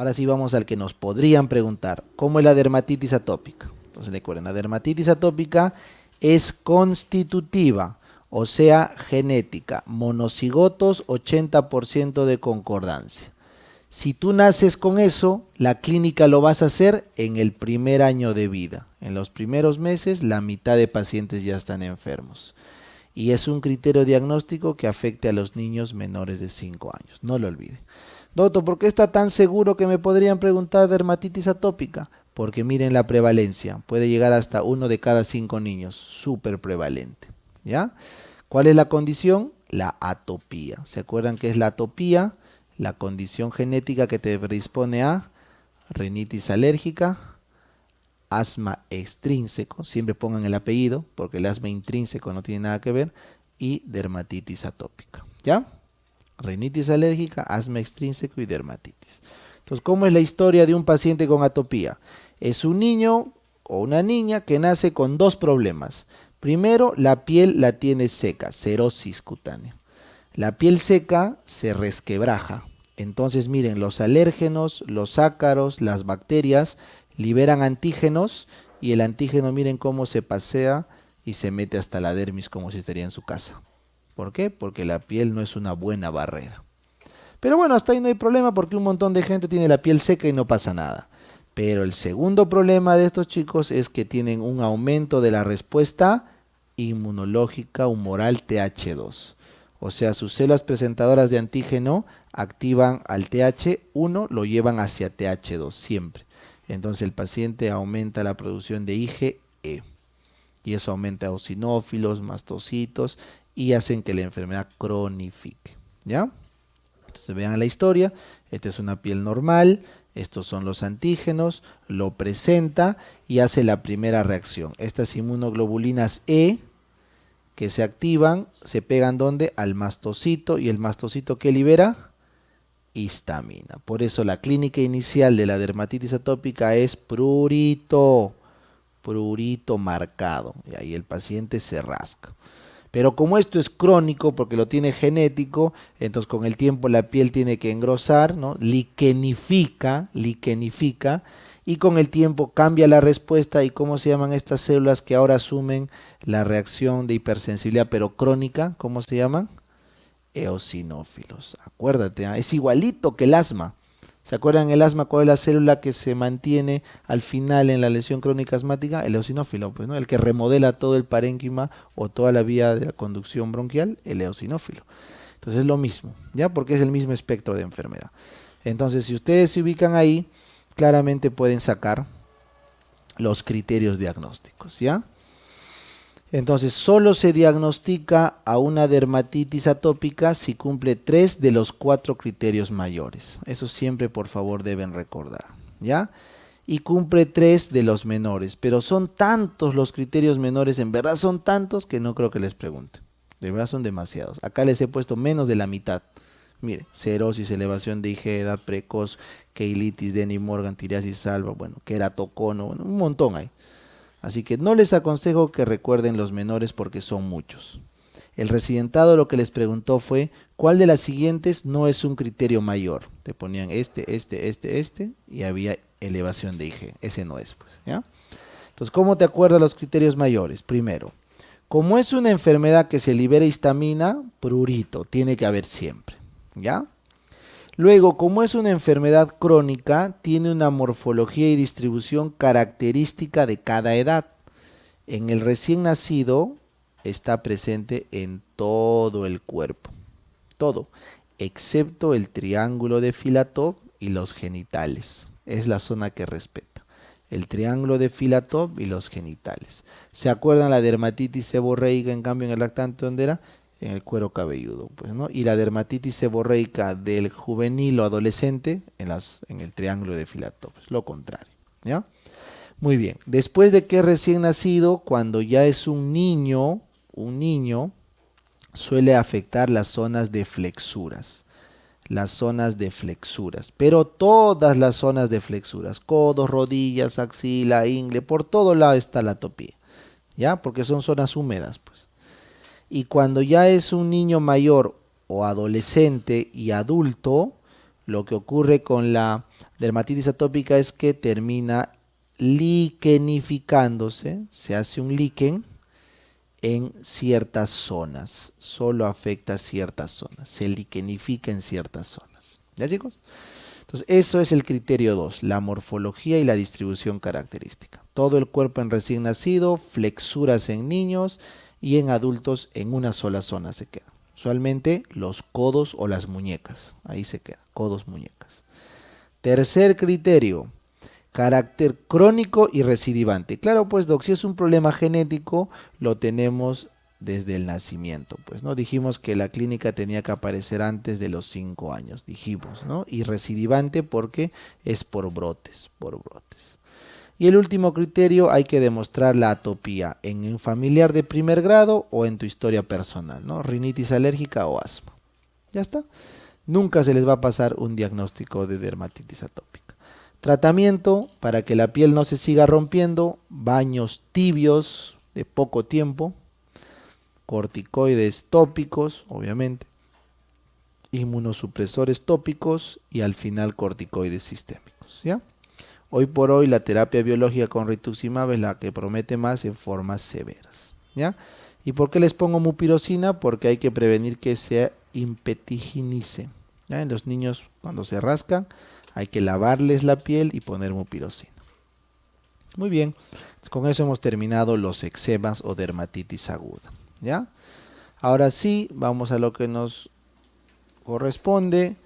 Ahora sí vamos al que nos podrían preguntar. ¿Cómo es la dermatitis atópica? Entonces recuerden, la dermatitis atópica es constitutiva, o sea, genética. Monocigotos, 80% de concordancia. Si tú naces con eso, la clínica lo vas a hacer en el primer año de vida. En los primeros meses, la mitad de pacientes ya están enfermos. Y es un criterio diagnóstico que afecte a los niños menores de 5 años. No lo olviden. Doctor, ¿por qué está tan seguro que me podrían preguntar dermatitis atópica? Porque miren la prevalencia. Puede llegar hasta 1 de cada 5 niños. Súper prevalente. ¿Ya? ¿Cuál es la condición? La atopía. ¿Se acuerdan qué es la atopía? La condición genética que te predispone a rinitis alérgica, asma extrínseco, siempre pongan el apellido porque el asma intrínseco no tiene nada que ver, y dermatitis atópica. ¿Ya? Rinitis alérgica, asma extrínseco y dermatitis. Entonces, ¿cómo es la historia de un paciente con atopía? Es un niño o una niña que nace con dos problemas. Primero, la piel la tiene seca, xerosis cutánea. La piel seca se resquebraja. Entonces, miren, los alérgenos, los ácaros, las bacterias liberan antígenos y el antígeno, miren cómo se pasea y se mete hasta la dermis como si estaría en su casa. ¿Por qué? Porque la piel no es una buena barrera. Pero bueno, hasta ahí no hay problema porque un montón de gente tiene la piel seca y no pasa nada. Pero el segundo problema de estos chicos es que tienen un aumento de la respuesta inmunológica humoral TH2. O sea, sus células presentadoras de antígeno activan al TH1, lo llevan hacia TH2 siempre. Entonces el paciente aumenta la producción de IgE y eso aumenta eosinófilos, mastocitos y hacen que la enfermedad cronifique. ¿Ya? Entonces vean la historia, esta es una piel normal, estos son los antígenos, lo presenta y hace la primera reacción. Estas inmunoglobulinas E que se activan, se pegan ¿dónde? Al mastocito, y el mastocito ¿qué libera? Histamina. Por eso la clínica inicial de la dermatitis atópica es prurito, prurito marcado, y ahí el paciente se rasca. Pero como esto es crónico, porque lo tiene genético, entonces con el tiempo la piel tiene que engrosar, ¿no? Liquenifica, y con el tiempo cambia la respuesta. ¿Y cómo se llaman estas células que ahora asumen la reacción de hipersensibilidad pero crónica? ¿Cómo se llaman? Eosinófilos. Acuérdate, ¿eh? Es igualito que el asma. ¿Se acuerdan el asma cuál es la célula que se mantiene al final en la lesión crónica asmática? El eosinófilo, pues, ¿no? El que remodela todo el parénquima o toda la vía de la conducción bronquial, el eosinófilo. Entonces es lo mismo, ¿ya? Porque es el mismo espectro de enfermedad. Entonces, si ustedes se ubican ahí, claramente pueden sacar los criterios diagnósticos, ¿ya? Entonces, solo se diagnostica a una dermatitis atópica si cumple 3 de los 4 criterios mayores. Eso siempre, por favor, deben recordar, ¿ya? Y cumple 3 de los menores. Pero son tantos los criterios menores, en verdad son tantos que no creo que les pregunten. De verdad son demasiados. Acá les he puesto menos de la mitad. Mire, cerosis, elevación de IgE, edad precoz, keilitis, Denny Morgan, tiriasis alba, bueno, queratocono, bueno, un montón hay. Así que no les aconsejo que recuerden los menores porque son muchos. El residentado lo que les preguntó fue, ¿cuál de las siguientes no es un criterio mayor? Te ponían este, y había elevación de IgE. Ese no es, pues, ¿ya? Entonces, ¿cómo te acuerdas los criterios mayores? Primero, como es una enfermedad que se libera histamina, prurito, tiene que haber siempre, ¿ya? Luego, como es una enfermedad crónica, tiene una morfología y distribución característica de cada edad. En el recién nacido está presente en todo el cuerpo, todo, excepto el triángulo de Filatov y los genitales. Es la zona que respeta. El triángulo de Filatov y los genitales. ¿Se acuerdan la dermatitis seborreica, en cambio, en el lactante, dónde era? En el cuero cabelludo, pues, ¿no? Y la dermatitis seborreica del juvenil o adolescente en el triángulo de Filatov, lo contrario, ¿ya? Muy bien, después de que es recién nacido, cuando ya es un niño, suele afectar las zonas de flexuras, pero todas las zonas de flexuras, codos, rodillas, axila, ingle, por todo lado está la atopía, ¿ya? Porque son zonas húmedas, pues. Y cuando ya es un niño mayor o adolescente y adulto, lo que ocurre con la Dermatitis atópica es que termina liquenificándose, se hace un líquen en ciertas zonas, solo afecta ciertas zonas, se liquenifica en ciertas zonas. ¿Ya, chicos? Entonces, eso es el criterio 2, la morfología y la distribución característica. Todo el cuerpo en recién nacido, flexuras en niños y en adultos en una sola zona se queda. Usualmente los codos o las muñecas, ahí se queda, codos, muñecas. Tercer criterio, carácter crónico y recidivante. Claro, pues, doc, si es un problema genético, lo tenemos desde el nacimiento, pues, ¿no? Dijimos que la clínica tenía que aparecer antes de los 5 años, dijimos, ¿no? Y recidivante porque es por brotes, por brotes. Y el último criterio, hay que demostrar la atopía en un familiar de primer grado o en tu historia personal, ¿no? Rinitis alérgica o asma. Ya está. Nunca se les va a pasar un diagnóstico de dermatitis atópica. Tratamiento para que la piel no se siga rompiendo, baños tibios de poco tiempo, corticoides tópicos, obviamente, inmunosupresores tópicos y al final corticoides sistémicos, ¿ya? Hoy por hoy la terapia biológica con rituximab es la que promete más en formas severas, ¿ya? ¿Y por qué les pongo mupirocina? Porque hay que prevenir que se impetiginice, ¿ya? En los niños cuando se rascan hay que lavarles la piel y poner mupirocina. Muy bien, con eso hemos terminado los eczemas o dermatitis aguda, ¿ya? Ahora sí, vamos a lo que nos corresponde.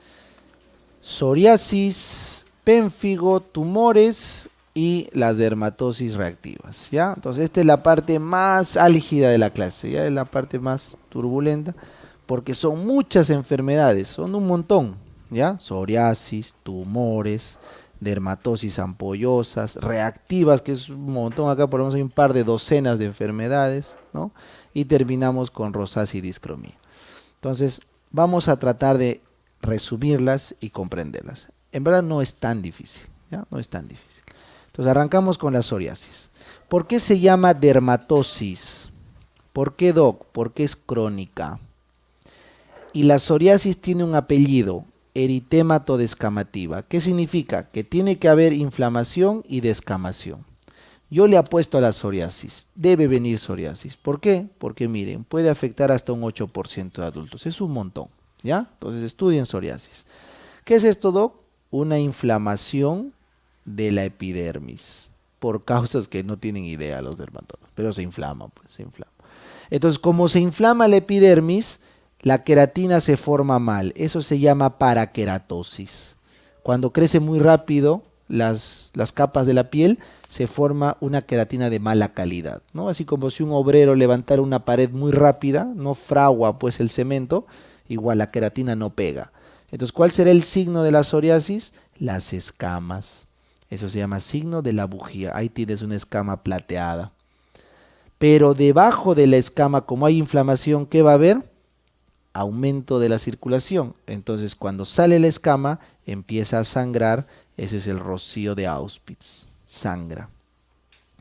Psoriasis, pénfigo, tumores y las dermatosis reactivas, ¿ya? Entonces esta es la parte más álgida de la clase, ya es la parte más turbulenta, porque son muchas enfermedades, son un montón, ¿ya? Psoriasis, tumores, dermatosis ampollosas, reactivas, que es un montón, acá por lo menos hay un par de docenas de enfermedades, ¿no? Y terminamos con rosácea y discromía. Entonces, vamos a tratar de resumirlas y comprenderlas. En verdad no es tan difícil, ¿ya? No es tan difícil. Entonces, arrancamos con la psoriasis. ¿Por qué se llama dermatosis? ¿Por qué, doc? Porque es crónica. Y la psoriasis tiene un apellido, eritémato descamativa. ¿Qué significa? Que tiene que haber inflamación y descamación. Yo le apuesto a la psoriasis, debe venir psoriasis. ¿Por qué? Porque miren, puede afectar hasta un 8% de adultos, es un montón, ¿ya? Entonces estudien psoriasis. ¿Qué es esto, doc? Una inflamación de la epidermis, por causas que no tienen idea los dermatólogos, pero se inflama, pues se inflama. Entonces, como se inflama la epidermis, la queratina se forma mal, eso se llama paraqueratosis. Cuando crece muy rápido las capas de la piel, se forma una queratina de mala calidad, ¿no? Así como si un obrero levantara una pared muy rápida, no fragua pues el cemento, igual la queratina no pega. Entonces, ¿cuál será el signo de la psoriasis? Las escamas. Eso se llama signo de la bujía. Ahí tienes una escama plateada. Pero debajo de la escama, como hay inflamación, ¿qué va a haber? Aumento de la circulación. Entonces, cuando sale la escama, empieza a sangrar. Ese es el rocío de Auschwitz. Sangra.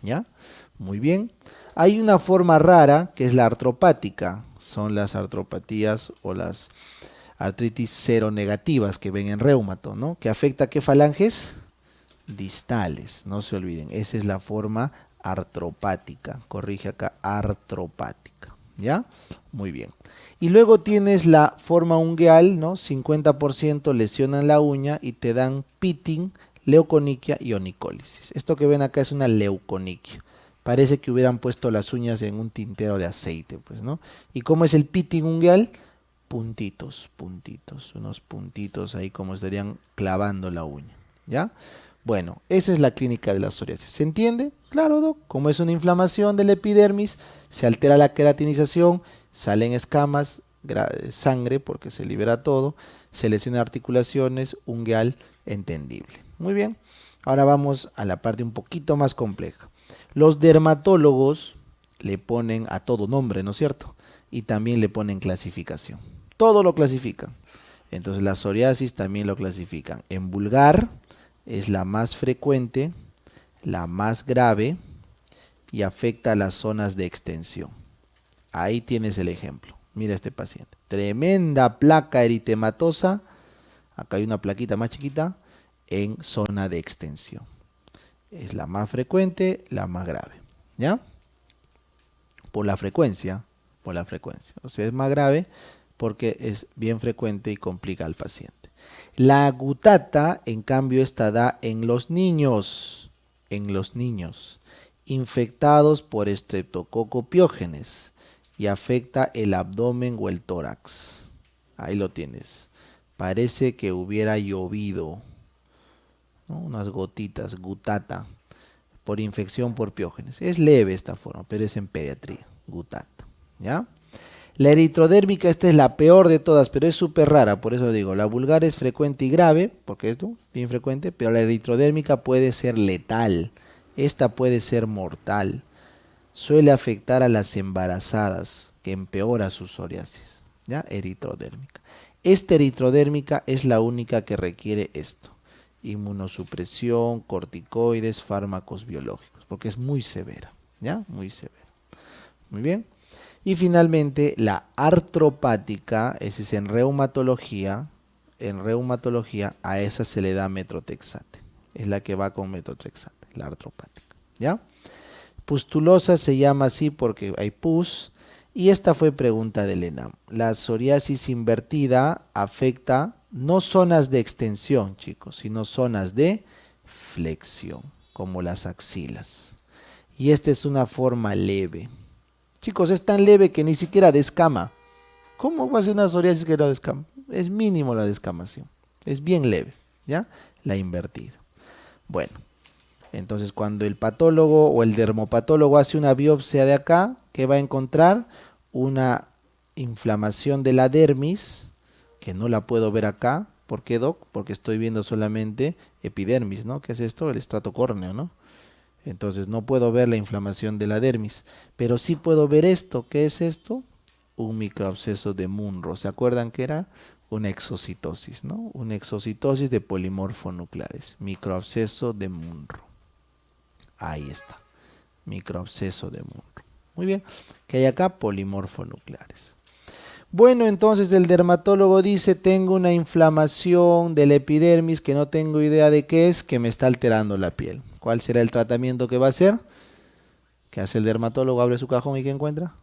¿Ya? Muy bien. Hay una forma rara que es la artropática. Son las artropatías o las artritis seronegativas que ven en reumato, ¿no? ¿Que afecta a qué falanges? Distales, no se olviden. Esa es la forma artropática. Corrige acá, artropática. ¿Ya? Muy bien. Y luego tienes la forma ungueal, ¿no? 50% lesionan la uña y te dan pitting, leuconiquia y onicólisis. Esto que ven acá es una leuconiquia. Parece que hubieran puesto las uñas en un tintero de aceite, pues, ¿no? ¿Y cómo es el pitting ungueal? Puntitos, puntitos, unos puntitos ahí como estarían clavando la uña, ¿ya? Bueno, esa es la clínica de la psoriasis. ¿Se entiende? Claro, doc. Como es una inflamación de la epidermis, se altera la queratinización, salen escamas, sangre porque se libera todo, se lesionan articulaciones, ungueal, entendible. Muy bien. Ahora vamos a la parte un poquito más compleja. Los dermatólogos le ponen a todo nombre, ¿no es cierto? Y también le ponen clasificación. Todo lo clasifican. Entonces la psoriasis también lo clasifican. En vulgar es la más frecuente, la más grave y afecta a las zonas de extensión. Ahí tienes el ejemplo. Mira este paciente. Tremenda placa eritematosa. Acá hay una plaquita más chiquita. en zona de extensión. Es la más frecuente, la más grave, ¿ya? Por la frecuencia, o sea, es más grave porque es bien frecuente y complica al paciente. La gutata, en cambio, esta da en los niños, infectados por Streptococcus pyogenes y afecta el abdomen o el tórax. Ahí lo tienes. Parece que hubiera llovido, ¿no? Unas gotitas, gutata, por infección por piógenes. Es leve esta forma, pero es en pediatría, gutata, ¿ya? La eritrodérmica, esta es la peor de todas, pero es súper rara, por eso digo, la vulgar es frecuente y grave, porque esto es bien frecuente, pero la eritrodérmica puede ser letal, esta puede ser mortal. Suele afectar a las embarazadas, que empeora su psoriasis, ¿ya? Eritrodérmica. Esta eritrodérmica es la única que requiere esto: inmunosupresión, corticoides, fármacos biológicos, porque es muy severa, ¿ya? Muy severa. Muy bien. Y finalmente la artropática, ese es en reumatología, a esa se le da metotrexate, es la que va con metotrexate, la artropática, ¿ya? Pustulosa se llama así porque hay pus. Y esta fue pregunta de Elena. La psoriasis invertida afecta no zonas de extensión, chicos, sino zonas de flexión, como las axilas. Y esta es una forma leve. Chicos, es tan leve que ni siquiera descama. ¿Cómo va a ser una psoriasis que no descama? Es mínimo la descamación. Es bien leve, ¿ya? La invertida. Bueno, entonces cuando el patólogo o el dermopatólogo hace una biopsia de acá, ¿qué va a encontrar? Una inflamación de la dermis, que no la puedo ver acá. ¿Por qué, doc? Porque estoy viendo solamente epidermis, ¿no? ¿Qué es esto? El estrato córneo, ¿no? Entonces no puedo ver la inflamación de la dermis, pero sí puedo ver esto. ¿Qué es esto? Un microabsceso de Munro. ¿Se acuerdan que era? Una exocitosis, ¿no? Una exocitosis de polimorfonucleares. Microabsceso de Munro. Ahí está. Microabsceso de Munro. Muy bien. ¿Qué hay acá? Polimorfonucleares. Bueno, entonces el dermatólogo dice, tengo una inflamación de la epidermis que no tengo idea de qué es, que me está alterando la piel. ¿Cuál será el tratamiento que va a hacer? ¿Qué hace el dermatólogo? Abre su cajón y ¿qué encuentra?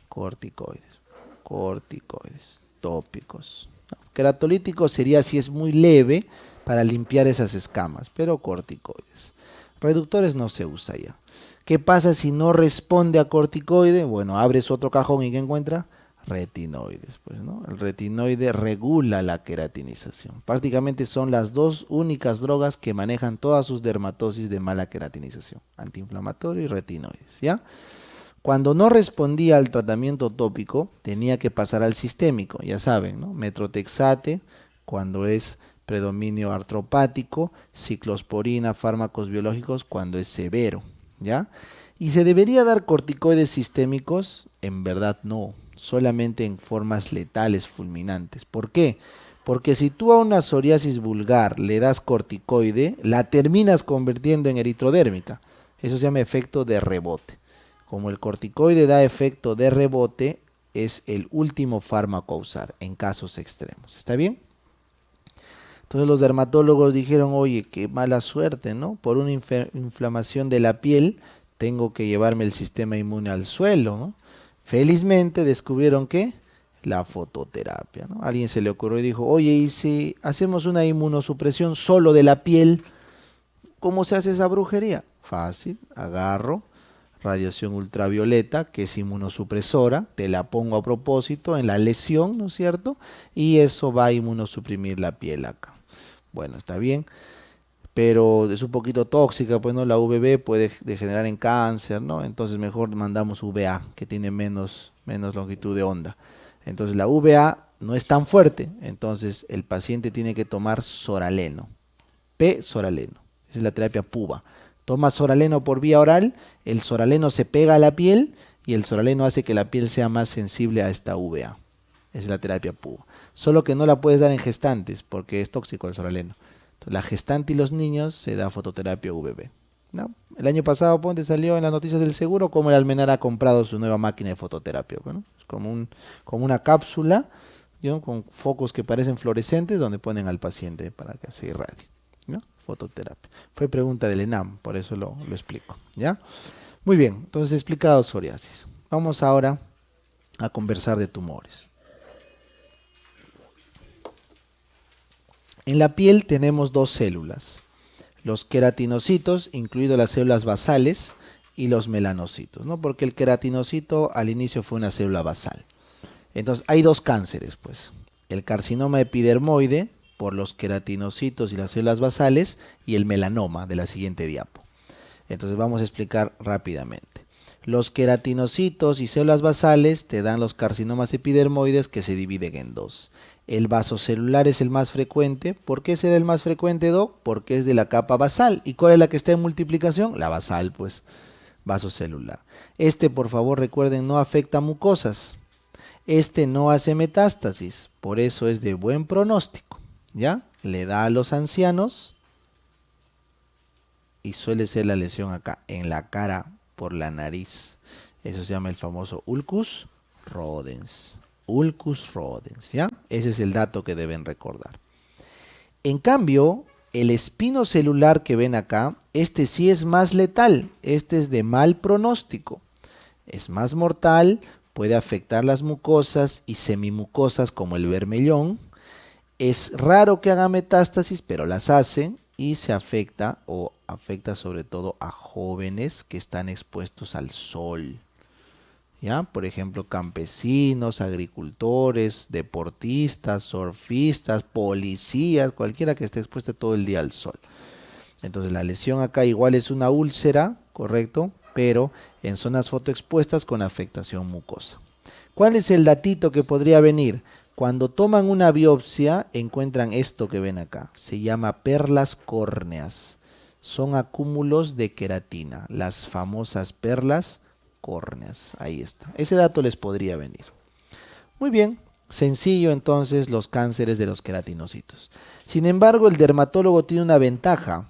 Corticoides. Corticoides tópicos. Queratolítico sería si es muy leve para limpiar esas escamas, pero corticoides. Reductores no se usa ya. ¿Qué pasa si no responde a corticoide? Bueno, abres otro cajón y ¿qué encuentra? Retinoides, pues, ¿no? El retinoide regula la queratinización. Prácticamente son las dos únicas drogas que manejan todas sus dermatosis de mala queratinización: antiinflamatorio y retinoides, ¿ya? Cuando no respondía al tratamiento tópico, tenía que pasar al sistémico, ya saben, ¿no? Metotrexate cuando es predominio artropático, ciclosporina, fármacos biológicos cuando es severo, ¿ya? ¿Y se debería dar corticoides sistémicos? En verdad no, solamente en formas letales fulminantes. ¿Por qué? Porque si tú a una psoriasis vulgar le das corticoide, la terminas convirtiendo en eritrodérmica. Eso se llama efecto de rebote. Como el corticoide da efecto de rebote, es el último fármaco a usar en casos extremos. ¿Está bien? Entonces los dermatólogos dijeron, oye, qué mala suerte, ¿no? Por una inflamación de la piel tengo que llevarme el sistema inmune al suelo, ¿no? Felizmente descubrieron que la fototerapia, ¿no? A alguien se le ocurrió y dijo, oye, ¿y si hacemos una inmunosupresión solo de la piel? ¿Cómo se hace esa brujería? Fácil, agarro radiación ultravioleta, que es inmunosupresora, te la pongo a propósito en la lesión, ¿no es cierto? Y eso va a inmunosuprimir la piel acá. Bueno, está bien, pero es un poquito tóxica, pues, ¿no? La UVB puede degenerar en cáncer, ¿no? Entonces mejor mandamos UVA, que tiene menos longitud de onda. Entonces la UVA no es tan fuerte, entonces el paciente tiene que tomar soraleno, P-soraleno, esa es la terapia PUVA. Toma soraleno por vía oral, el soraleno se pega a la piel y el soraleno hace que la piel sea más sensible a esta UVA. Esa es la terapia PUVA. Solo que no la puedes dar en gestantes porque es tóxico el soraleno. Entonces, la gestante y los niños se da fototerapia UVB, ¿no? El año pasado, ponte, salió en las noticias del seguro cómo el Almenar ha comprado su nueva máquina de fototerapia. Bueno, es como una cápsula, ¿no? Con focos que parecen fluorescentes donde ponen al paciente para que se irradie, ¿no? fototerapia. Fue pregunta del ENAM, por eso lo explico, ¿ya? Muy bien, entonces explicado psoriasis. Vamos ahora a conversar de tumores. En la piel tenemos dos células, los queratinocitos, incluidos las células basales, y los melanocitos, ¿no? Porque el queratinocito al inicio fue una célula basal. Entonces hay dos cánceres, pues. El carcinoma epidermoide, por los queratinocitos y las células basales, y el melanoma, de la siguiente diapo. Entonces vamos a explicar rápidamente. Los queratinocitos y células basales te dan los carcinomas epidermoides que se dividen en dos. El vasocelular es el más frecuente. ¿Por qué será el más frecuente, Doc? Porque es de la capa basal. ¿Y cuál es la que está en multiplicación? La basal, pues, vasocelular. Este, por favor, recuerden, no afecta a mucosas. Este no hace metástasis, por eso es de buen pronóstico, ¿ya? Le da a los ancianos y suele ser la lesión acá, en la cara, por la nariz. Eso se llama el famoso ulcus rodens. Ulcus rodens, ¿ya? Ese es el dato que deben recordar. En cambio, el espino celular que ven acá, este sí es más letal, este es de mal pronóstico. Es más mortal, puede afectar las mucosas y semimucosas como el bermellón. Es raro que haga metástasis, pero las hace y se afecta o afecta sobre todo a jóvenes que están expuestos al sol. ¿Ya? Por ejemplo, campesinos, agricultores, deportistas, surfistas, policías, cualquiera que esté expuesto todo el día al sol. Entonces la lesión acá igual es una úlcera, ¿correcto? Pero en zonas fotoexpuestas con afectación mucosa. ¿Cuál es el datito que podría venir? Cuando toman una biopsia encuentran esto que ven acá. Se llama perlas córneas. Son acúmulos de queratina, las famosas perlas córneas. Ahí está. Ese dato les podría venir. Muy bien, sencillo entonces los cánceres de los queratinocitos. Sin embargo, el dermatólogo tiene una ventaja.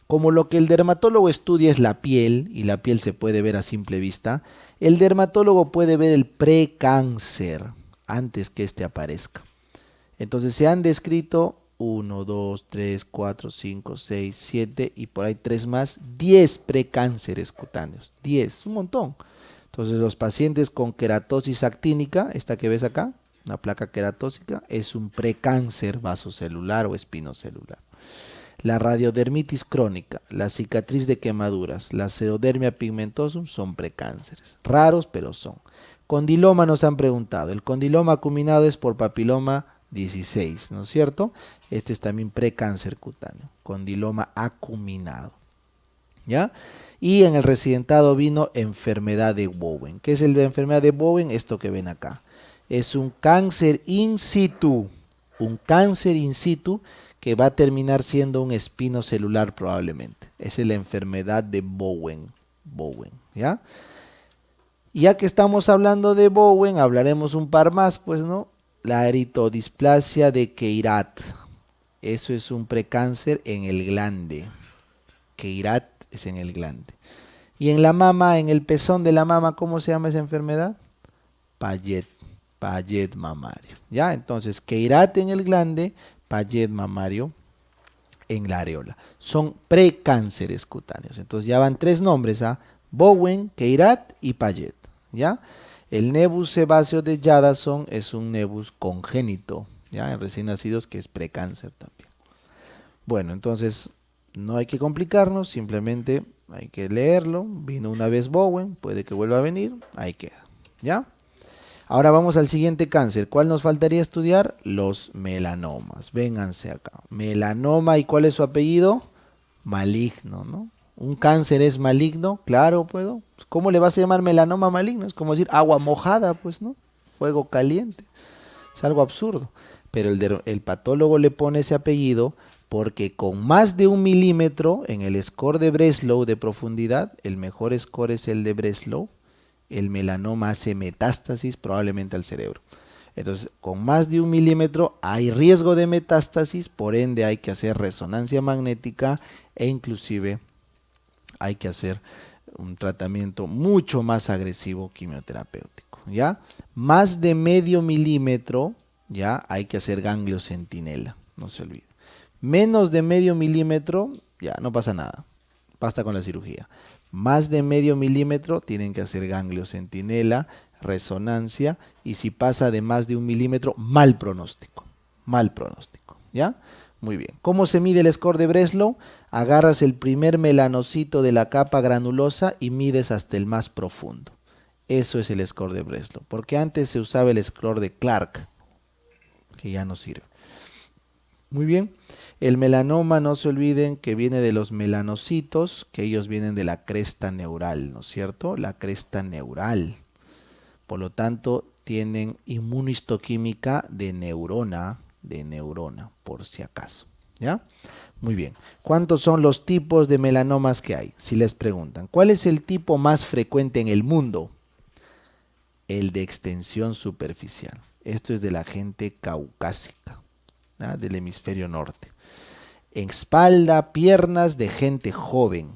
Como lo que el dermatólogo estudia es la piel, y la piel se puede ver a simple vista, el dermatólogo puede ver el precáncer antes que éste aparezca. Entonces se han descrito 1, 2, 3, 4, 5, 6, 7 y por ahí 3 más, 10 precánceres cutáneos. 10, un montón. Entonces los pacientes con queratosis actínica, esta que ves acá, una placa queratósica, es un precáncer vasocelular o espinocelular. La radiodermitis crónica, la cicatriz de quemaduras, la xerodermia pigmentosum son precánceres. Raros, pero son. Condiloma nos han preguntado. El condiloma acuminado es por papiloma 16, ¿no es cierto? Este es también precáncer cutáneo. Condiloma acuminado. ¿Ya? Y en el residentado vino enfermedad de Bowen. ¿Qué es la enfermedad de Bowen? Esto que ven acá. Es un cáncer in situ. Un cáncer in situ que va a terminar siendo un espino celular probablemente. Esa es la enfermedad de Bowen. Bowen, ¿ya? Y ya que estamos hablando de Bowen, hablaremos un par más, pues, ¿no? La eritodisplasia de Queyrat. Eso es un precáncer en el glande. Queyrat es en el glande. Y en la mama, en el pezón de la mama, ¿cómo se llama esa enfermedad? Payet. Payet mamario. ¿Ya? Entonces, Queyrat en el glande, Payet mamario en la areola. Son precánceres cutáneos. Entonces ya van 3 nombres, ¿ah? Bowen, Queyrat y Payet. ¿Ya? El nebus sebáceo de Jadasson es un nebus congénito, ¿ya? En recién nacidos, que es precáncer también. Bueno, entonces no hay que complicarnos, simplemente hay que leerlo. Vino una vez Bowen, puede que vuelva a venir, ahí queda. ¿Ya? Ahora vamos al siguiente cáncer. ¿Cuál nos faltaría estudiar? Los melanomas. Vénganse acá. Melanoma, ¿y cuál es su apellido? Maligno, ¿no? ¿Un cáncer es maligno? Claro, puedo. ¿Cómo le vas a llamar melanoma maligno? Es como decir agua mojada, pues, ¿no? Fuego caliente. Es algo absurdo. Pero el patólogo le pone ese apellido porque con más de 1 milímetro en el score de Breslow de profundidad, el mejor score es el de Breslow, el melanoma hace metástasis probablemente al cerebro. Entonces, con más de 1 milímetro hay riesgo de metástasis, por ende hay que hacer resonancia magnética e inclusive hay que hacer un tratamiento mucho más agresivo quimioterapéutico, ¿ya? Más de medio milímetro, ya hay que hacer ganglio centinela, no se olvide. Menos de medio milímetro, ya no pasa nada, basta con la cirugía. Más de medio milímetro tienen que hacer ganglio centinela, resonancia, y si pasa de más de 1 milímetro, mal pronóstico, ¿ya? Muy bien. ¿Cómo se mide el score de Breslow? Agarras el primer melanocito de la capa granulosa y mides hasta el más profundo. Eso es el score de Breslow, porque antes se usaba el score de Clark, que ya no sirve. Muy bien. El melanoma, no se olviden que viene de los melanocitos, que ellos vienen de la cresta neural, ¿no es cierto? La cresta neural. Por lo tanto, tienen inmunohistoquímica de neurona, por si acaso. ¿Ya? Muy bien. ¿Cuántos son los tipos de melanomas que hay? Si les preguntan, ¿cuál es el tipo más frecuente en el mundo? El de extensión superficial. Esto es de la gente caucásica, ¿ah? Del hemisferio norte. En espalda, piernas de gente joven,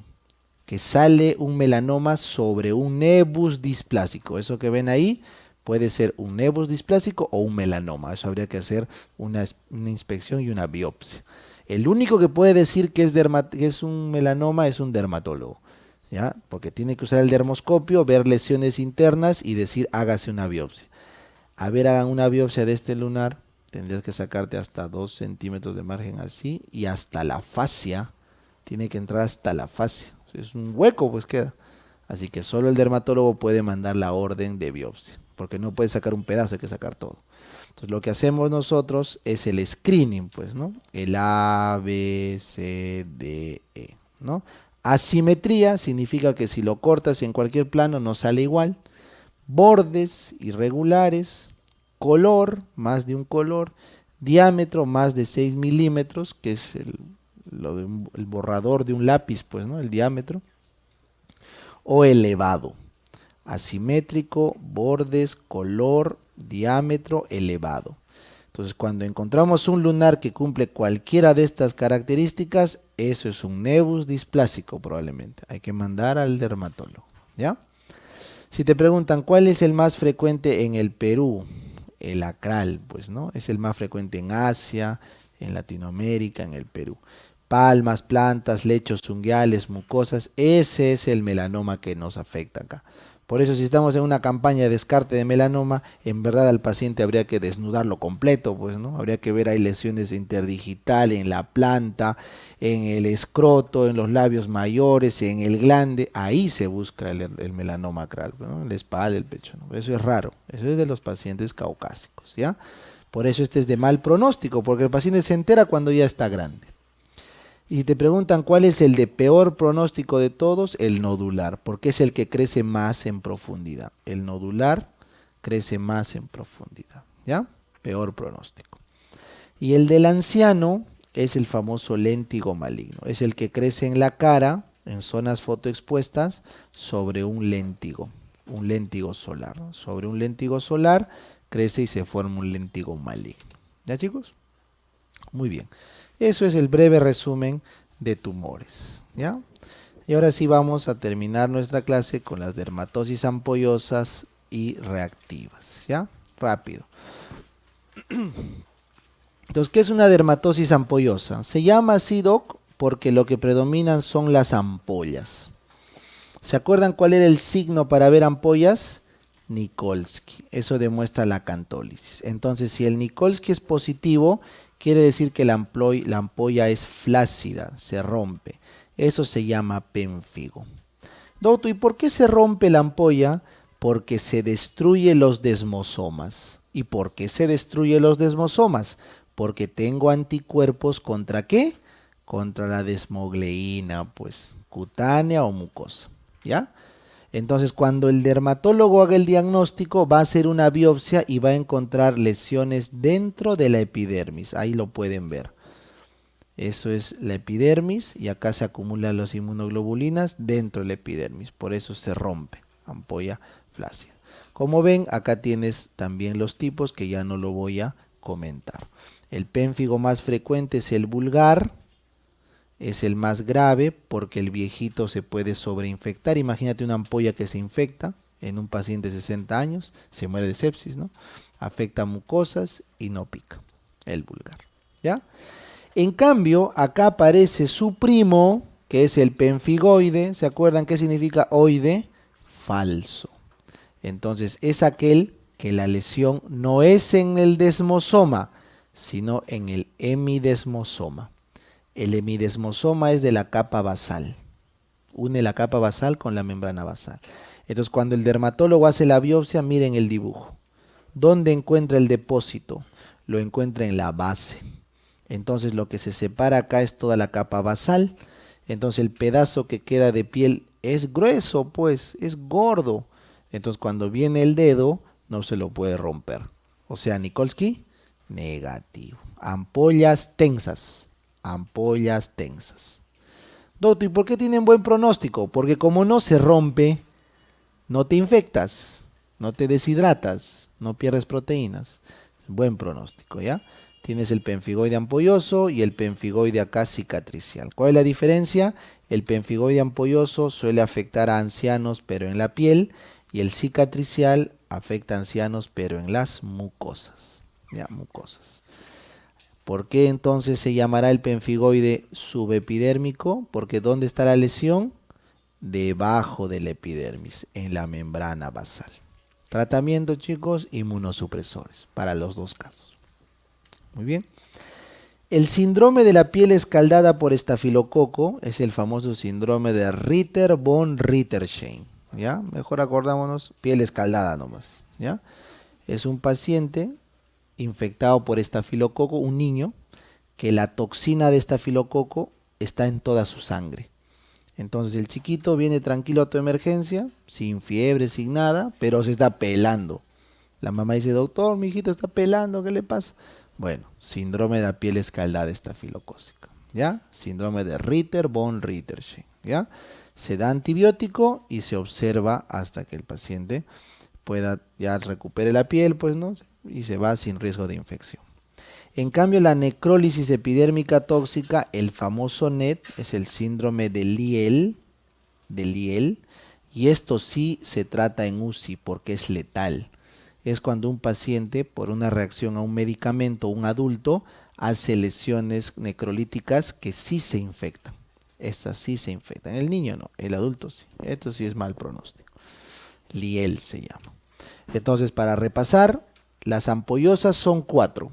que sale un melanoma sobre un nebus displásico. Eso que ven ahí puede ser un nebus displásico o un melanoma. Eso habría que hacer una inspección y una biopsia. El único que puede decir que es un melanoma es un dermatólogo, ¿ya? Porque tiene que usar el dermoscopio, ver lesiones internas y decir hágase una biopsia. A ver, hagan una biopsia de este lunar. Tendrías que sacarte hasta 2 centímetros de margen así y hasta la fascia. Tiene que entrar hasta la fascia. Si es un hueco, pues queda. Así que solo el dermatólogo puede mandar la orden de biopsia, porque no puede sacar un pedazo, hay que sacar todo. Entonces lo que hacemos nosotros es el screening, pues, ¿no? El A, B, C, D, E, ¿no? Asimetría significa que si lo cortas en cualquier plano no sale igual. Bordes irregulares, color, más de un color, diámetro más de 6 milímetros, que es el borrador de un lápiz, pues, ¿no? El diámetro, o elevado, asimétrico, bordes, color, diámetro, elevado. Entonces, cuando encontramos un lunar que cumple cualquiera de estas características, eso es un nebus displásico probablemente. Hay que mandar al dermatólogo, ¿ya? Si te preguntan cuál es el más frecuente en el Perú, el acral, pues, ¿no? Es el más frecuente en Asia, en Latinoamérica, en el Perú. Palmas, plantas, lechos unguiales, mucosas, ese es el melanoma que nos afecta acá. Por eso si estamos en una campaña de descarte de melanoma, en verdad al paciente habría que desnudarlo completo, pues, ¿no? Habría que ver, hay lesiones interdigital en la planta, en el escroto, en los labios mayores, en el glande, ahí se busca el melanoma acral, ¿no? En la espalda, el pecho, ¿no? Eso es raro, eso es de los pacientes caucásicos, ¿ya? Por eso este es de mal pronóstico, porque el paciente se entera cuando ya está grande. Y si te preguntan cuál es el de peor pronóstico de todos, el nodular, porque es el que crece más en profundidad. El nodular crece más en profundidad, ¿ya? Peor pronóstico. Y el del anciano es el famoso léntigo maligno. Es el que crece en la cara, en zonas fotoexpuestas, sobre un léntigo solar, ¿no? Sobre un léntigo solar crece y se forma un léntigo maligno. ¿Ya, chicos? Muy bien. Eso es el breve resumen de tumores, ¿ya? Y ahora sí vamos a terminar nuestra clase con las dermatosis ampollosas y reactivas, ¿ya? Rápido. Entonces, ¿qué es una dermatosis ampollosa? Se llama así, Doc, porque lo que predominan son las ampollas. ¿Se acuerdan cuál era el signo para ver ampollas? Nikolsky. Eso demuestra la acantólisis. Entonces, si el Nikolsky es positivo, quiere decir que la ampolla es flácida, se rompe. Eso se llama pénfigo. Doctor, ¿y por qué se rompe la ampolla? Porque se destruye los desmosomas. ¿Y por qué se destruye los desmosomas? Porque tengo anticuerpos ¿contra qué? Contra la desmogleína, pues, cutánea o mucosa, ¿ya? Entonces, cuando el dermatólogo haga el diagnóstico, va a hacer una biopsia y va a encontrar lesiones dentro de la epidermis. Ahí lo pueden ver. Eso es la epidermis y acá se acumulan las inmunoglobulinas dentro de la epidermis. Por eso se rompe, ampolla flácida. Como ven, acá tienes también los tipos que ya no lo voy a comentar. El pénfigo más frecuente es el vulgar. Es el más grave porque el viejito se puede sobreinfectar. Imagínate una ampolla que se infecta en un paciente de 60 años, se muere de sepsis, ¿no? Afecta mucosas y no pica, el vulgar, ¿ya? En cambio, acá aparece su primo, que es el pemfigoide. ¿Se acuerdan qué significa oide? Falso. Entonces es aquel que la lesión no es en el desmosoma, sino en el hemidesmosoma. El hemidesmosoma es de la capa basal. Une la capa basal con la membrana basal. Entonces cuando el dermatólogo hace la biopsia, miren el dibujo. ¿Dónde encuentra el depósito? Lo encuentra en la base. Entonces lo que se separa acá es toda la capa basal. Entonces el pedazo que queda de piel es grueso, pues, es gordo. Entonces cuando viene el dedo, no se lo puede romper. O sea, Nikolsky, negativo. Ampollas tensas. Ampollas tensas. Doctor, ¿y por qué tienen buen pronóstico? Porque como no se rompe, no te infectas, no te deshidratas, no pierdes proteínas. Buen pronóstico, ¿ya? Tienes el pemfigoide ampolloso y el pemfigoide acá cicatricial. ¿Cuál es la diferencia? El pemfigoide ampolloso suele afectar a ancianos, pero en la piel, y el cicatricial afecta a ancianos, pero en las mucosas. Ya, mucosas. ¿Por qué entonces se llamará el pemfigoide subepidérmico? Porque ¿dónde está la lesión? Debajo de la epidermis, en la membrana basal. Tratamiento, chicos, inmunosupresores para los dos casos. Muy bien. El síndrome de la piel escaldada por estafilococo es el famoso síndrome de Ritter von Ritterstein. ¿Ya? Mejor acordámonos, piel escaldada nomás. ¿Ya? Es un paciente infectado por estafilococo, un niño, que la toxina de estafilococo está en toda su sangre. Entonces el chiquito viene tranquilo a tu emergencia, sin fiebre, sin nada, pero se está pelando. La mamá dice, doctor, mi hijito está pelando, ¿qué le pasa? Bueno, síndrome de la piel escaldada estafilocócica, ¿ya? Síndrome de Ritter von Ritterstein, ¿ya? Se da antibiótico y se observa hasta que el paciente pueda ya recupere la piel, pues, ¿no? Y se va sin riesgo de infección. En cambio, la necrólisis epidérmica tóxica, el famoso NET, es el síndrome de Lyell, y esto sí se trata en UCI porque es letal. Es cuando un paciente, por una reacción a un medicamento, un adulto, hace lesiones necrolíticas que sí se infectan. Estas sí se infectan. El niño no, el adulto sí. Esto sí es mal pronóstico. Lyell se llama. Entonces, para repasar, las ampollosas son 4.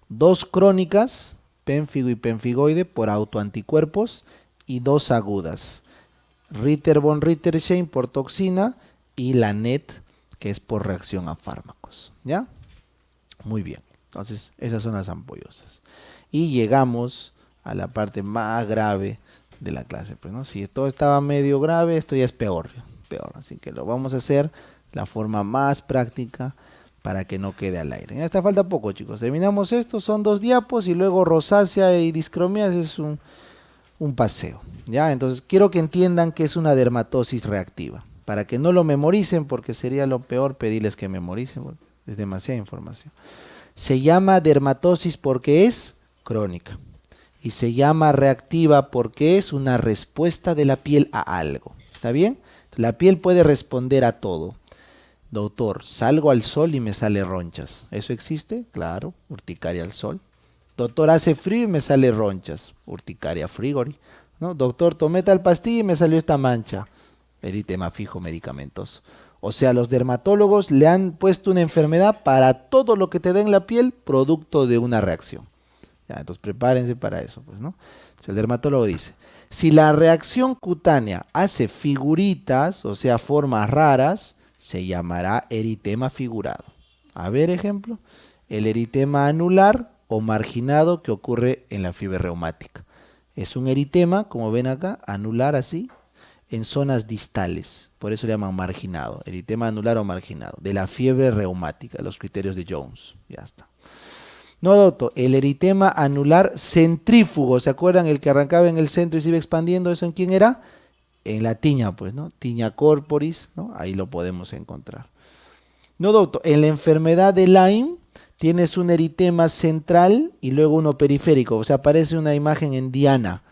2 crónicas, pénfigo y pemfigoide por autoanticuerpos, y 2 agudas, Ritter von Ritterstein por toxina y la NET, que es por reacción a fármacos. ¿Ya? Muy bien. Entonces, esas son las ampollosas. Y llegamos a la parte más grave de la clase. Pues, ¿no? Si todo estaba medio grave, esto ya es peor. Así que lo vamos a hacer la forma más práctica para que no quede al aire. Ya está, falta poco, chicos. Terminamos esto, son 2 diapos y luego rosácea y discromías es un paseo. ¿Ya? Entonces quiero que entiendan que es una dermatosis reactiva. Para que no lo memoricen, porque sería lo peor pedirles que memoricen, porque es demasiada información. Se llama dermatosis porque es crónica. Y se llama reactiva porque es una respuesta de la piel a algo. ¿Está bien? La piel puede responder a todo. Doctor, salgo al sol y me sale ronchas. ¿Eso existe? Claro, urticaria al sol. Doctor, hace frío y me sale ronchas. Urticaria frigori. ¿No? Doctor, tomé tal pastilla y me salió esta mancha. Eritema fijo medicamentoso. O sea, los dermatólogos le han puesto una enfermedad para todo lo que te da en la piel, producto de una reacción. Ya, entonces prepárense para eso, pues, ¿no? Entonces, el dermatólogo dice, si la reacción cutánea hace figuritas, o sea, formas raras, se llamará eritema figurado. A ver, ejemplo, el eritema anular o marginado que ocurre en la fiebre reumática. Es un eritema, como ven acá, anular así, en zonas distales. Por eso le llaman marginado, eritema anular o marginado, de la fiebre reumática, los criterios de Jones. Ya está. No, doctor, el eritema anular centrífugo, ¿se acuerdan? El que arrancaba en el centro y se iba expandiendo, ¿eso en quién era? En la tiña, pues, ¿no? Tiña corporis, ¿no? Ahí lo podemos encontrar. No, doctor, en la enfermedad de Lyme tienes un eritema central y luego uno periférico, o sea, aparece una imagen en diana.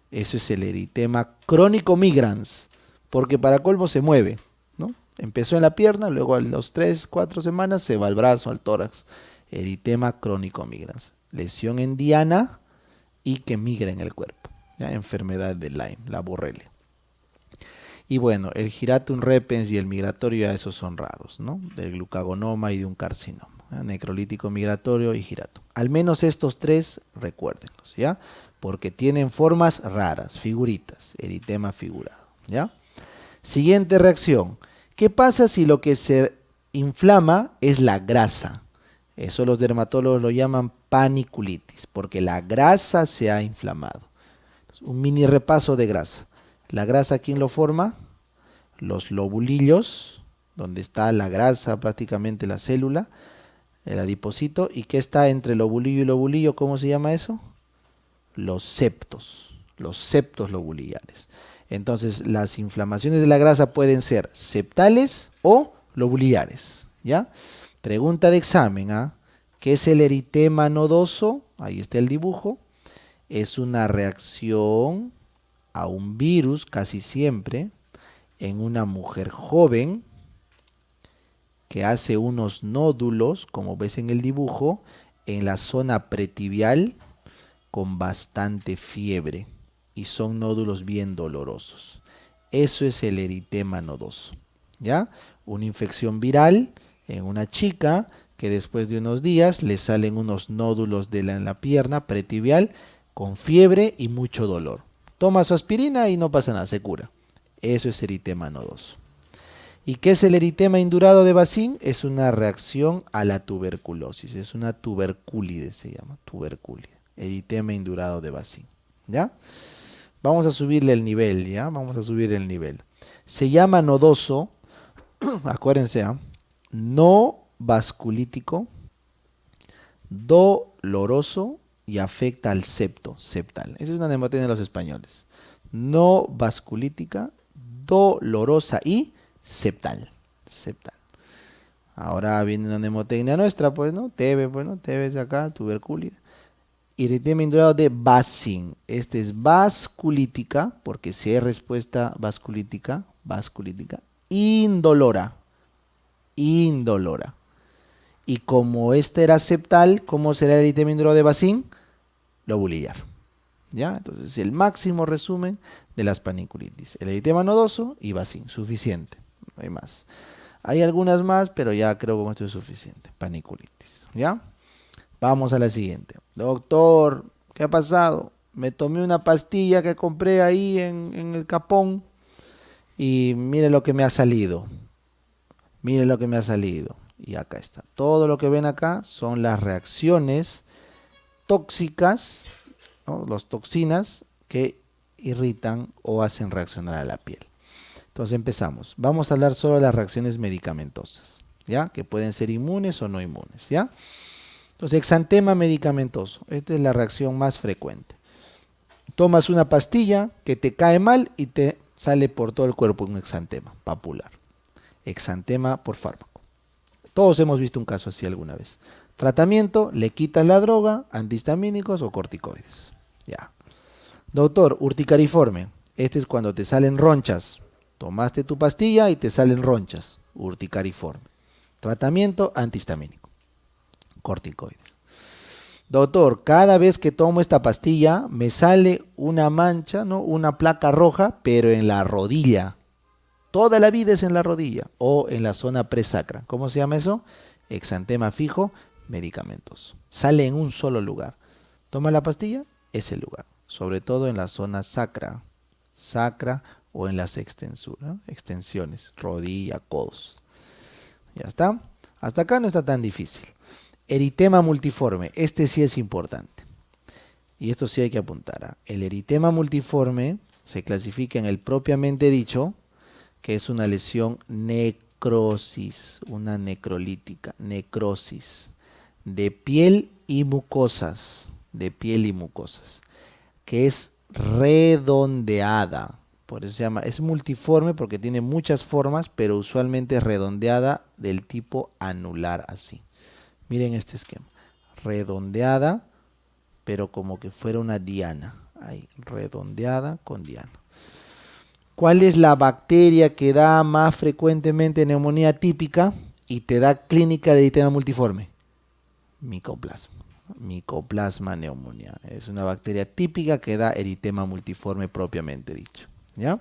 Eso es el eritema crónico migrans, porque para colmo se mueve, ¿no? Empezó en la pierna, luego a los 3, 4 semanas se va al brazo, al tórax. Eritema crónico migrans. Lesión en diana y que migra en el cuerpo. ¿Ya? Enfermedad de Lyme, la borrelia. Y bueno, el giratum repens y el migratorio, ya esos son raros, ¿no? Del glucagonoma y de un carcinoma. ¿Ya? Necrolítico migratorio y giratum. Al menos estos tres, recuérdenlos, ¿ya? Porque tienen formas raras, figuritas, eritema figurado, ¿ya? Siguiente reacción. ¿Qué pasa si lo que se inflama es la grasa? Eso los dermatólogos lo llaman paniculitis, porque la grasa se ha inflamado. Un mini repaso de grasa. La grasa, ¿quién lo forma? Los lobulillos, donde está la grasa, prácticamente la célula, el adipocito. ¿Y qué está entre lobulillo y lobulillo? ¿Cómo se llama eso? Los septos lobulillares. Entonces, las inflamaciones de la grasa pueden ser septales o lobulillares, ¿ya? Pregunta de examen, ¿ah? ¿Qué es el eritema nodoso? Ahí está el dibujo. Es una reacción a un virus, casi siempre, en una mujer joven que hace unos nódulos, como ves en el dibujo, en la zona pretibial con bastante fiebre y son nódulos bien dolorosos. Eso es el eritema nodoso, ¿ya? Una infección viral en una chica que después de unos días le salen unos nódulos en la pierna pretibial con fiebre y mucho dolor. Toma su aspirina y no pasa nada, se cura. Eso es eritema nodoso. ¿Y qué es el eritema indurado de Bacin? Es una reacción a la tuberculosis, es una tuberculide, se llama, tuberculide. Eritema indurado de Bacin, ¿ya? Vamos a subirle el nivel, ¿ya? Vamos a subir el nivel. Se llama nodoso, acuérdense, ¿eh? No vasculítico, doloroso y afecta al septo, septal. Esa es una nemotecnia de los españoles. No vasculítica, dolorosa y septal, septal. Ahora viene una nemotecnia nuestra, pues, ¿no? TB, pues, ¿no? TB es acá, tuberculida. Eritema indurado de Bacin. Este es vasculítica, porque si hay respuesta vasculítica, indolora, indolora. Y como este era septal, ¿cómo será el eritema indurado de Bacin? Lobulillar. ¿Ya? Entonces, el máximo resumen de las paniculitis. El eritema nodoso y Bacin, suficiente, no hay más. Hay algunas más, pero ya creo que con esto es suficiente. Paniculitis, ¿ya? Vamos a la siguiente. Doctor, ¿qué ha pasado? Me tomé una pastilla que compré ahí en el Capón y mire lo que me ha salido. Mire lo que me ha salido. Y acá está. Todo lo que ven acá son las reacciones tóxicas, ¿no? Las toxinas que irritan o hacen reaccionar a la piel. Entonces empezamos. Vamos a hablar solo de las reacciones medicamentosas, ¿ya? Que pueden ser inmunes o no inmunes, ¿ya? Entonces, exantema medicamentoso. Esta es la reacción más frecuente. Tomas una pastilla que te cae mal y te sale por todo el cuerpo un exantema papular. Exantema por fármaco. Todos hemos visto un caso así alguna vez. Tratamiento, le quitas la droga, antihistamínicos o corticoides. Ya. Doctor, urticariforme. Este es cuando te salen ronchas. Tomaste tu pastilla y te salen ronchas. Urticariforme. Tratamiento, antihistamínico. Corticoides. Doctor, cada vez que tomo esta pastilla me sale una mancha, ¿no? Una placa roja, pero en la rodilla. Toda la vida es en la rodilla o en la zona presacra. ¿Cómo se llama eso? Exantema fijo, medicamentoso. Sale en un solo lugar. Toma la pastilla, es el lugar. Sobre todo en la zona sacra o en las extensiones, rodilla, codos. Ya está. Hasta acá no está tan difícil. Eritema multiforme, este sí es importante. Y esto sí hay que apuntar. El eritema multiforme se clasifica en el propiamente dicho, que es una lesión necrosis, una necrolítica, necrosis, de piel y mucosas, que es redondeada. Por eso se llama, es multiforme porque tiene muchas formas, pero usualmente es redondeada del tipo anular, así. Miren este esquema, redondeada, pero como que fuera una diana, ahí, redondeada con diana. ¿Cuál es la bacteria que da más frecuentemente neumonía típica y te da clínica de eritema multiforme? Micoplasma, Mycoplasma pneumoniae. Es una bacteria típica que da eritema multiforme propiamente dicho, ¿ya?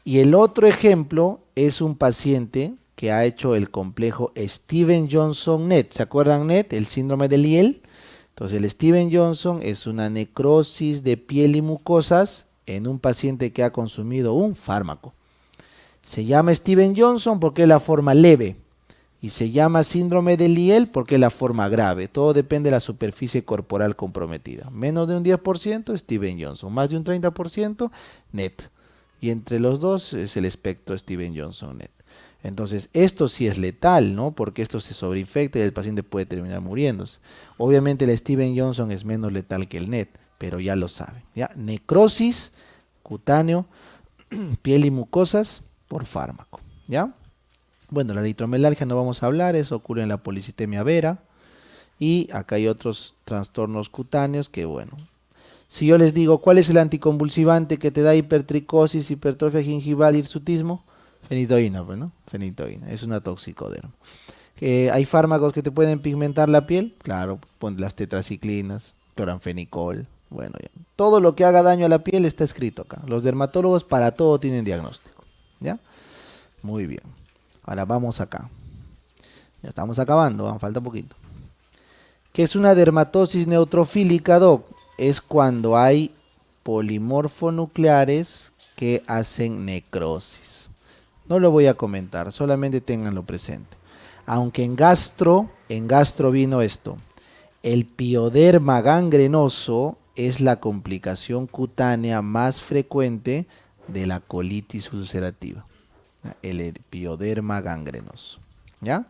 Y el otro ejemplo es un paciente que ha hecho el complejo Steven-Johnson-NET. ¿Se acuerdan NET? El síndrome de Liel. Entonces el Steven-Johnson es una necrosis de piel y mucosas en un paciente que ha consumido un fármaco. Se llama Steven-Johnson porque es la forma leve y se llama síndrome de Liel porque es la forma grave. Todo depende de la superficie corporal comprometida. Menos de un 10% Steven-Johnson, más de un 30% NET. Y entre los dos es el espectro Steven-Johnson-NET. Entonces, esto sí es letal, ¿no? Porque esto se sobreinfecta y el paciente puede terminar muriéndose. Obviamente el Steven-Johnson es menos letal que el NET, pero ya lo saben, ¿ya? Necrosis, cutáneo, piel y mucosas por fármaco, ¿ya? Bueno, la eritromelalgia no vamos a hablar, eso ocurre en la policitemia vera. Y acá hay otros trastornos cutáneos que, bueno, si yo les digo, ¿cuál es el anticonvulsivante que te da hipertricosis, hipertrofia gingival, hirsutismo? Fenitoína, pues, ¿no? Fenitoína, es una toxicoderma. ¿Hay fármacos que te pueden pigmentar la piel? Claro, pon las tetraciclinas, cloranfenicol, bueno, ya. Todo lo que haga daño a la piel está escrito acá. Los dermatólogos para todo tienen diagnóstico, ¿ya? Muy bien. Ahora vamos acá. Ya estamos acabando, falta poquito. ¿Qué es una dermatosis neutrofílica, Doc? Es cuando hay polimorfonucleares que hacen necrosis. No lo voy a comentar, solamente ténganlo presente. Aunque en gastro vino esto. El pioderma gangrenoso es la complicación cutánea más frecuente de la colitis ulcerativa. El pioderma gangrenoso. ¿Ya?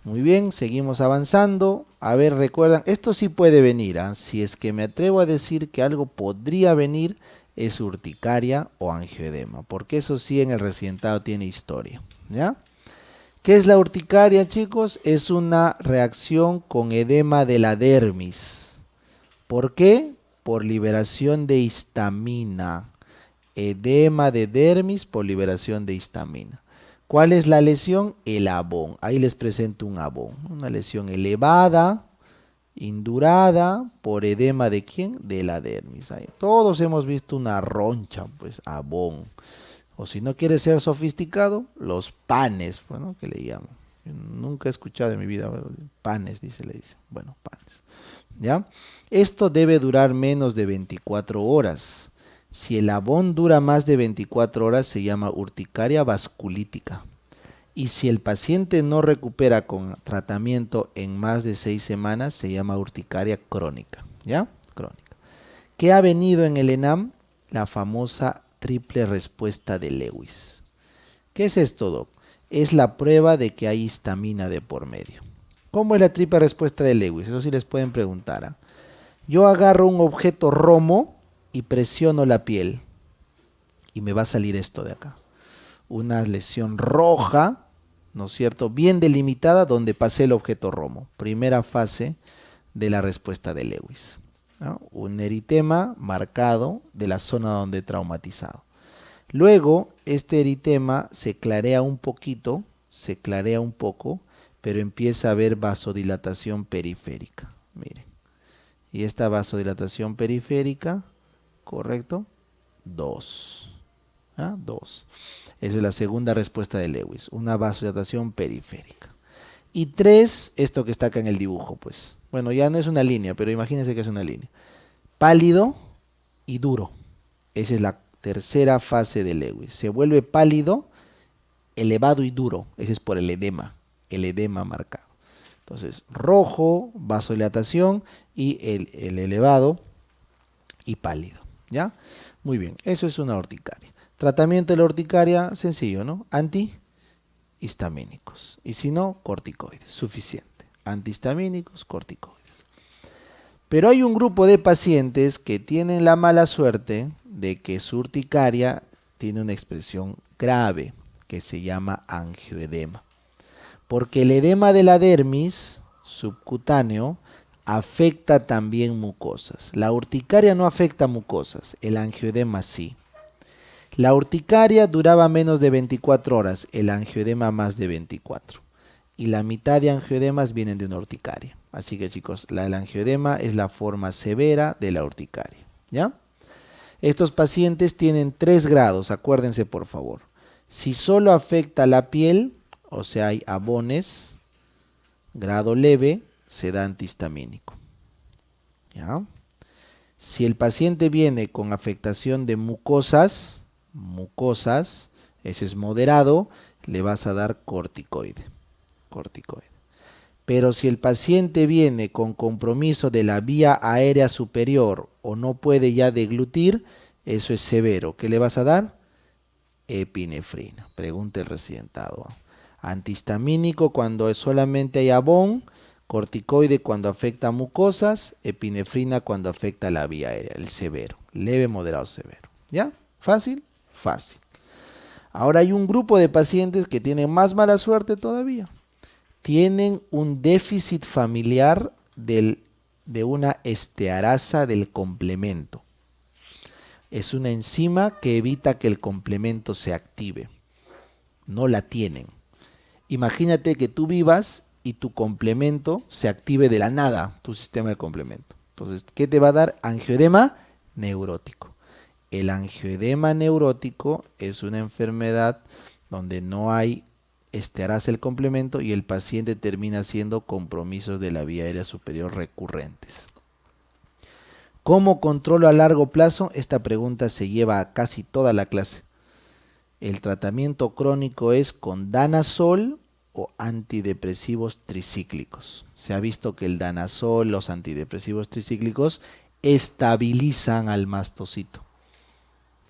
Muy bien, seguimos avanzando. A ver, recuerdan, esto sí puede venir, ¿eh? Si es que me atrevo a decir que algo podría venir, es urticaria o angioedema, porque eso sí en el recientado tiene historia, ¿ya? ¿Qué es la urticaria, chicos? Es una reacción con edema de la dermis. ¿Por qué? Por liberación de histamina. Edema de dermis por liberación de histamina. ¿Cuál es la lesión? El abón. Ahí les presento un abón. Una lesión elevada, indurada, por edema de ¿quién? De la dermis. Ahí. Todos hemos visto una roncha, pues abón. O si no quieres ser sofisticado, los panes, bueno, que le llaman. Yo nunca he escuchado en mi vida, panes, le dice. Bueno, panes. ¿Ya? Esto debe durar menos de 24 horas. Si el abón dura más de 24 horas se llama urticaria vasculítica. Y si el paciente no recupera con tratamiento en más de 6 semanas se llama urticaria crónica. ¿Ya? Crónica. ¿Qué ha venido en el ENAM? La famosa triple respuesta de Lewis. ¿Qué es esto, Doc? Es la prueba de que hay histamina de por medio. ¿Cómo es la triple respuesta de Lewis? Eso sí les pueden preguntar, ¿eh? Yo agarro un objeto romo y presiono la piel y me va a salir esto de acá. Una lesión roja, ¿no es cierto? Bien delimitada donde pasé el objeto romo. Primera fase de la respuesta de Lewis, ¿no? Un eritema marcado de la zona donde he traumatizado. Luego, este eritema se clarea un poquito, pero empieza a haber vasodilatación periférica. Miren. Y esta vasodilatación periférica, ¿correcto? 2. ¿Ah? 2. Esa es la segunda respuesta de Lewis, una vasodilatación periférica. Y 3, esto que está acá en el dibujo, pues. Bueno, ya no es una línea, pero imagínense que es una línea. Pálido y duro. Esa es la tercera fase de Lewis. Se vuelve pálido, elevado y duro. Ese es por el edema marcado. Entonces, rojo, vasodilatación y el elevado y pálido. ¿Ya? Muy bien, eso es una urticaria. Tratamiento de la urticaria, sencillo, ¿no? Antihistamínicos. Y si no, corticoides. Suficiente. Antihistamínicos, corticoides. Pero hay un grupo de pacientes que tienen la mala suerte de que su urticaria tiene una expresión grave que se llama angioedema. Porque el edema de la dermis subcutáneo afecta también mucosas. La urticaria no afecta mucosas, el angioedema sí. La urticaria duraba menos de 24 horas, el angioedema más de 24. y la mitad de angioedemas vienen de una urticaria. Así que chicos, el angioedema es la forma severa de la urticaria, ¿ya? Estos pacientes tienen 3 grados, acuérdense por favor. Si solo afecta la piel, o sea hay abones, grado leve, se da antihistamínico, ¿ya? Si el paciente viene con afectación de mucosas, ese es moderado, le vas a dar corticoide. Pero si el paciente viene con compromiso de la vía aérea superior o no puede ya deglutir, eso es severo. ¿Qué le vas a dar? Epinefrina. Pregunta el residentado. Antihistamínico cuando solamente hay abón, corticoide cuando afecta mucosas, epinefrina cuando afecta la vía aérea, el severo. Leve, moderado, severo. ¿Ya? ¿Fácil? Fácil. Ahora hay un grupo de pacientes que tienen más mala suerte todavía. Tienen un déficit familiar de una estearasa del complemento. Es una enzima que evita que el complemento se active. No la tienen. Imagínate que tú vivas y tu complemento se active de la nada, tu sistema de complemento. Entonces, ¿qué te va a dar? Angioedema neurótico. El angioedema neurótico es una enfermedad donde no hay estearasa el complemento y el paciente termina haciendo compromisos de la vía aérea superior recurrentes. ¿Cómo controlo a largo plazo? Esta pregunta se lleva a casi toda la clase. El tratamiento crónico es con danazol o antidepresivos tricíclicos. Se ha visto que el danazol, los antidepresivos tricíclicos, estabilizan al mastocito.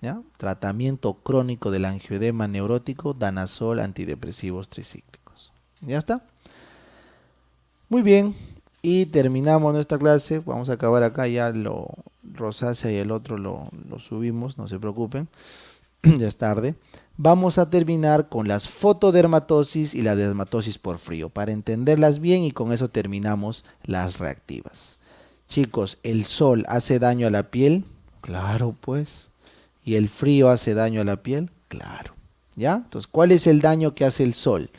¿Ya? Tratamiento crónico del angioedema neurótico, danazol, antidepresivos tricíclicos. ¿Ya está? Muy bien. Y terminamos nuestra clase. Vamos a acabar acá ya lo rosácea y el otro lo subimos, no se preocupen. Ya es tarde. Vamos a terminar con las fotodermatosis y la dermatosis por frío, para entenderlas bien y con eso terminamos las reactivas. Chicos, ¿el sol hace daño a la piel? Claro, pues. ¿Y el frío hace daño a la piel? Claro. ¿Ya? Entonces, ¿cuál es el daño que hace el sol?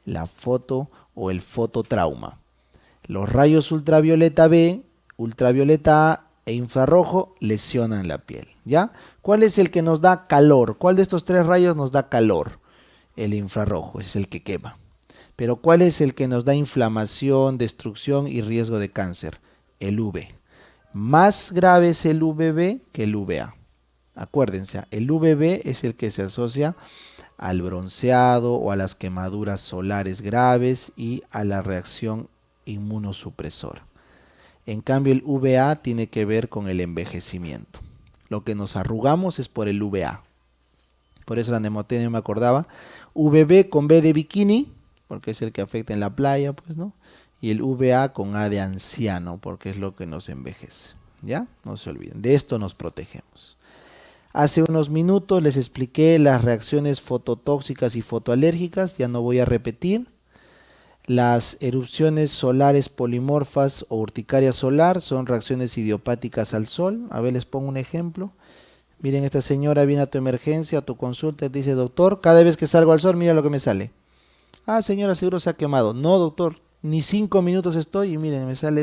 La foto o el fototrauma. Los rayos ultravioleta B, ultravioleta A e infrarrojo lesionan la piel, ¿ya? ¿Cuál es el que nos da calor? ¿Cuál de estos 3 rayos nos da calor? El infrarrojo, es el que quema. Pero ¿cuál es el que nos da inflamación, destrucción y riesgo de cáncer? El UV. Más grave es el UVB que el UVA. Acuérdense, el UVB es el que se asocia al bronceado o a las quemaduras solares graves y a la reacción inmunosupresora. En cambio el UVA tiene que ver con el envejecimiento. Lo que nos arrugamos es por el UVA. Por eso la nemotenia me acordaba. VB con B de bikini, porque es el que afecta en la playa, pues, ¿no? Y el VA con A de anciano, porque es lo que nos envejece. ¿Ya? No se olviden. De esto nos protegemos. Hace unos minutos les expliqué las reacciones fototóxicas y fotoalérgicas, ya no voy a repetir. Las erupciones solares polimorfas o urticaria solar son reacciones idiopáticas al sol. A ver, les pongo un ejemplo. Miren, esta señora viene a tu emergencia, a tu consulta y te dice, doctor, cada vez que salgo al sol, mira lo que me sale. Ah, señora, seguro se ha quemado. No, doctor, ni 5 minutos estoy y miren, me sale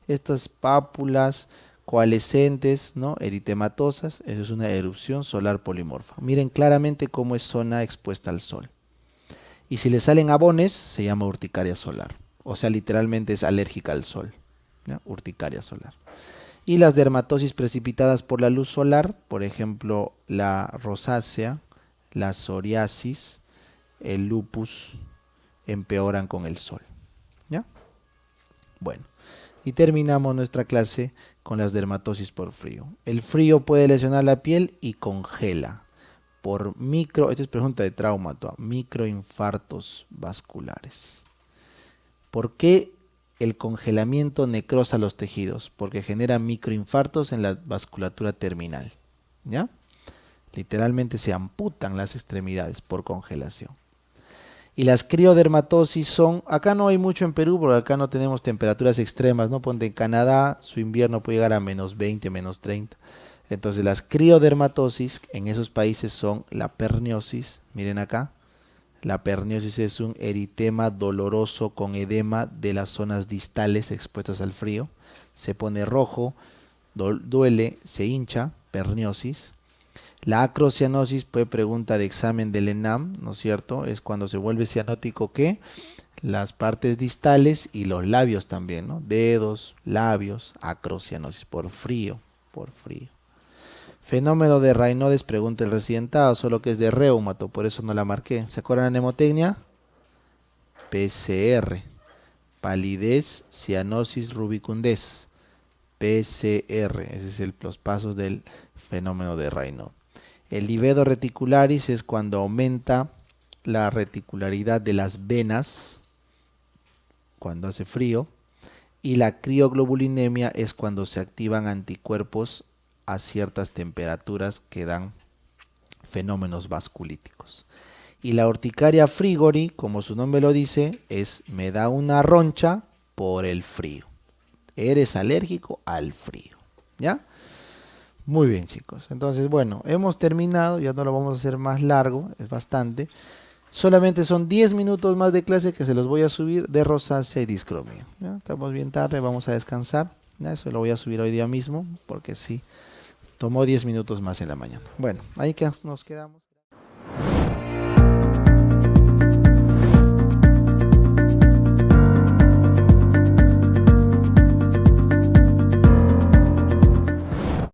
estas pápulas coalescentes, ¿no? Eritematosas. Eso es una erupción solar polimorfa. Miren claramente cómo es zona expuesta al sol. Y si le salen abones, se llama urticaria solar. O sea, literalmente es alérgica al sol, ¿no? Urticaria solar. Y las dermatosis precipitadas por la luz solar, por ejemplo, la rosácea, la psoriasis, el lupus, empeoran con el sol. ¿Ya? Bueno, y terminamos nuestra clase con las dermatosis por frío. El frío puede lesionar la piel y congela por esta es pregunta de trauma, microinfartos vasculares. ¿Por qué el congelamiento necrosa los tejidos? Porque genera microinfartos en la vasculatura terminal, ¿ya? Literalmente se amputan las extremidades por congelación. Y las criodermatosis son, acá no hay mucho en Perú, porque acá no tenemos temperaturas extremas, ¿no? Ponte en Canadá, su invierno puede llegar a menos 20, menos 30. Entonces las criodermatosis en esos países son la perniosis, miren acá, La perniosis es un eritema doloroso con edema de las zonas distales expuestas al frío. Se pone rojo, duele, se hincha, perniosis. La acrocianosis, pues pregunta de examen del ENAM, ¿no es cierto? Es cuando se vuelve cianótico, ¿qué? Las partes distales y los labios también, ¿no? Dedos, labios, acrocianosis, por frío, por frío. Fenómeno de Raynaud, pregunta el recientado, solo que es de reumato, por eso no la marqué. ¿Se acuerdan la mnemotecnia? PCR. Palidez, cianosis, rubicundez. PCR, ese es los pasos del fenómeno de Raynaud. El livedo reticularis es cuando aumenta la reticularidad de las venas, cuando hace frío. Y la crioglobulinemia es cuando se activan anticuerpos a ciertas temperaturas que dan fenómenos vasculíticos. Y la urticaria frigori, como su nombre lo dice, es me da una roncha por el frío. Eres alérgico al frío. ¿Ya? Muy bien, chicos. Entonces, bueno, hemos terminado. Ya no lo vamos a hacer más largo. Es bastante. Solamente son 10 minutos más de clase que se los voy a subir de rosácea y discromia. ¿Ya? Estamos bien tarde, vamos a descansar. ¿Ya? Eso lo voy a subir hoy día mismo, porque sí, tomó 10 minutos más en la mañana. Bueno, ahí que nos quedamos.